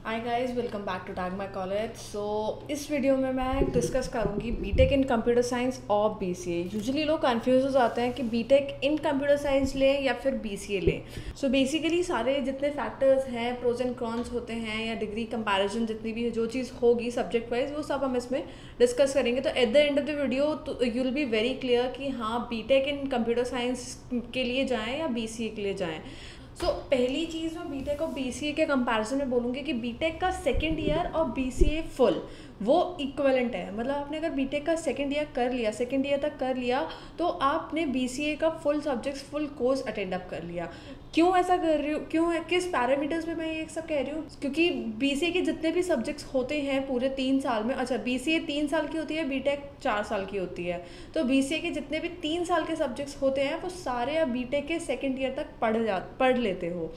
Hi guys, welcome back to tag my college. So इस video में मैं discuss करूंगी बीटेक इन कंप्यूटर साइंस और बीसीए। यूजुअली लोग कंफ्यूज हो जाते हैं कि बीटेक इन कंप्यूटर साइंस लें या फिर बीसीए लें। सो बेसिकली सारे जितने फैक्टर्स हैं, प्रोज एंड कॉन्स होते हैं या डिग्री कंपैरिजन जितनी भी जो चीज़ होगी सब्जेक्ट वाइज, वो सब हम इसमें डिस्कस करेंगे। तो at the end of the video तो you will be very clear कि हाँ, बीटेक इन कंप्यूटर साइंस के लिए जाएँ या बीसीए के लिए जाएँ। पहली चीज़ मैं बीटेक और बीसीए के कंपैरिजन में बोलूँगी कि बीटेक का सेकेंड ईयर और बीसीए फुल वो इक्वलेंट है। मतलब आपने अगर बीटेक का सेकेंड ईयर तक कर लिया तो आपने बीसीए का full subjects full course attend up कर लिया। क्यों ऐसा कर रही हूँ, क्यों किस पैरामीटर्स में मैं ये सब कह रही हूँ? क्योंकि बीसीए के जितने भी सब्जेक्ट्स होते हैं पूरे 3 साल में, अच्छा बीसीए 3 साल की होती है, बीटेक 4 साल की होती है, तो बीसीए के जितने भी 3 साल के सब्जेक्ट्स होते हैं वो सारे आप बीटेक के सेकेंड ईयर तक पढ़ लेते हो।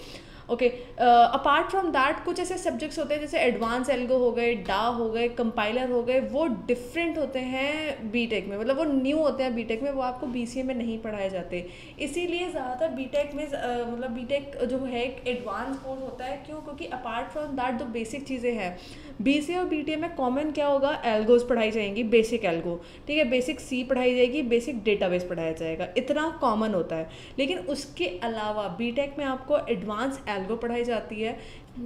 ओके, अपार्ट फ्रॉम दैट कुछ ऐसे सब्जेक्ट्स होते हैं जैसे एडवांस एल्गो हो गए, डा हो गए, कंपाइलर हो गए, वो डिफरेंट होते हैं बीटेक में, मतलब वो न्यू होते हैं बीटेक में, वो आपको बीसीए में नहीं पढ़ाए जाते। इसीलिए ज़्यादातर बीटेक में मतलब बीटेक जो है एक एडवांस कोर्स होता है। क्यों? क्योंकि अपार्ट फ्रॉम दैट जो बेसिक चीज़ें हैं, बीसीए और बीटीए में कॉमन क्या होगा, एल्गोज पढ़ाई जाएंगी, बेसिक एल्गो, ठीक है, बेसिक सी पढ़ाई जाएगी, बेसिक डेटाबेस पढ़ाया जाएगा, इतना कॉमन होता है। लेकिन उसके अलावा बीटेक में आपको एडवांस एल्गो पढ़ाई जाती है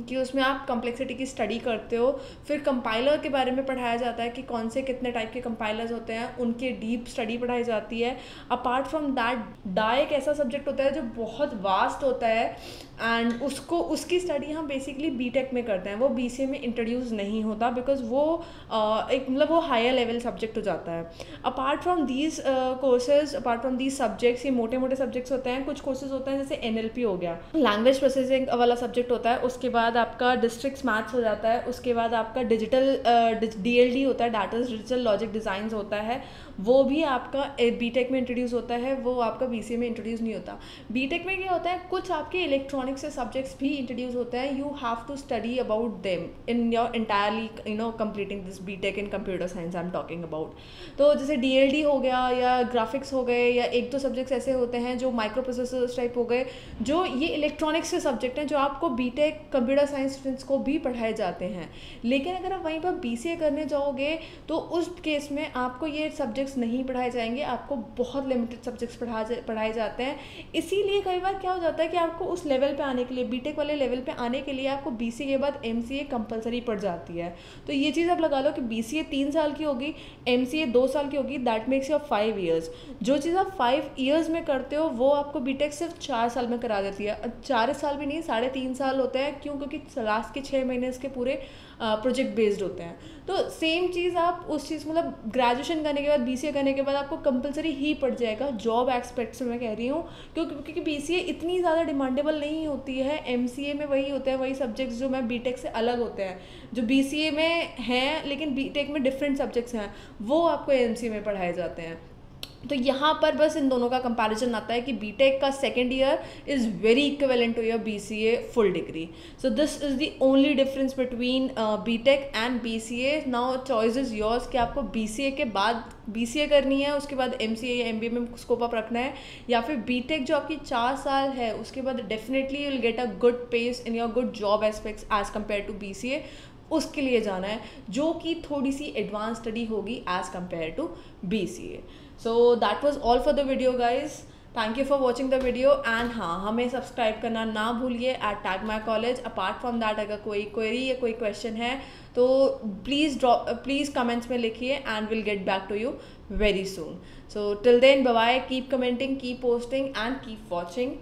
कि उसमें आप कॉम्प्लेक्सिटी की स्टडी करते हो। फिर कंपाइलर के बारे में पढ़ाया जाता है कि कौन से कितने टाइप के कंपाइलर्स होते हैं, उनके डीप स्टडी पढ़ाई जाती है। अपार्ट फ्रॉम दैट डा एक ऐसा सब्जेक्ट होता है जो बहुत वास्ट होता है एंड उसकी स्टडी हम बेसिकली बीटेक में करते हैं, वो बीसीए में इंट्रोड्यूस नहीं होता बिकॉज वो एक मतलब वो हायर लेवल सब्जेक्ट हो जाता है। Apart from these courses, apart from these subjects, ये मोटे मोटे सब्जेक्ट्स होते हैं। कुछ कोर्सेज होते हैं जैसे एनएलपी हो गया, लैंग्वेज प्रोसेसिंग वाला सब्जेक्ट होता है, उसके बाद आपका डिस्ट्रिक्ट मैथ्स हो जाता है, उसके बाद आपका डिजिटल डीएलडी होता है, डाटा डिजिटल लॉजिक डिज़ाइंस होता है, वो भी आपका बीटेक में इंट्रोड्यूस होता है, वो आपका बीसीए में इंट्रोड्यूस नहीं होता। बीटेक में क्या होता है, कुछ आपके इलेक्ट्रॉनिक्स से सब्जेक्ट्स भी इंट्रोड्यूस होते हैं। You have to study about them in your entirely completing this BTech in computer science I am talking about. तो जैसे डीएलडी हो गया या ग्राफिक्स हो गए या एक दो सब्जेक्ट्स ऐसे होते हैं जो माइक्रो प्रोसेसर्स टाइप हो गए, जो ये इलेक्ट्रॉनिक्स के सब्जेक्ट हैं, जो आपको बीटेक कंप्यूटर साइंस स्टूडेंट्स को भी पढ़ाए जाते हैं। लेकिन अगर आप वहीं पर बीसीए करने जाओगे तो उस केस में आपको ये सब्जेक्ट्स नहीं पढ़ाए जाएंगे, आपको बहुत लिमिटेड सब्जेक्ट्स पढ़ाए जाते हैं। इसीलिए कई बार क्या हो जाता है कि आपको उस लेवल पे आने के लिए, बीटेक वाले लेवल पे आने के लिए, आपको बीसीए के बाद एमसीए कंपलसरी पड़ जाती है। तो ये चीज़ आप लगा लो कि बीसीए 3 साल की होगी, एमसीए 2 साल की होगी, दैट मेक्स योर 5 ईयर्स। जो चीज़ आप 5 ईयर्स में करते हो वो आपको बीटेक सिर्फ 4 साल में करा देती है। 4 साल भी नहीं, 3.5 साल होते हैं। क्यों? क्योंकि लास्ट के 6 महीने इसके पूरे प्रोजेक्ट बेस्ड होते हैं। तो सेम चीज़ आप उस चीज़ मतलब ग्रेजुएशन करने के बाद, बीसीए करने के बाद आपको कंपलसरी ही पड़ जाएगा जॉब एस्पेक्ट से मैं कह रही हूँ। क्योंकि बीसीए इतनी ज़्यादा डिमांडेबल नहीं होती है। एमसीए में वही होते हैं, वही सब्जेक्ट्स जो मैं बीटेक से अलग होते हैं, जो बीसीए में हैं लेकिन बीटेक में डिफरेंट सब्जेक्ट्स हैं, वो आपको एमसीए में पढ़ाए जाते हैं। तो यहाँ पर बस इन दोनों का कंपैरिजन आता है कि बीटेक का second year is very equivalent to your BCA full degree. So this is the only difference between BTech and BCA. Now choice is yours कि आपको बीसीए के बाद बीसीए करनी है, उसके बाद एमसीए या एमबीए में स्कोप अप रखना है, या फिर बीटेक जो आपकी 4 साल है उसके बाद definitely you will get a good pace in your good job aspects as compare to BCA, उसके लिए जाना है, जो कि थोड़ी सी एडवांस स्टडी होगी as compare to BCA. So that was all for the video guys. Thank you for watching the video and हाँ, हमें सब्सक्राइब करना ना भूलिए at tag my college. Apart from that अगर कोई क्वेरी या कोई क्वेश्चन है तो प्लीज़ कमेंट्स में लिखिए and will get back to you very soon. So till then bye bye, keep commenting, keep posting and keep watching.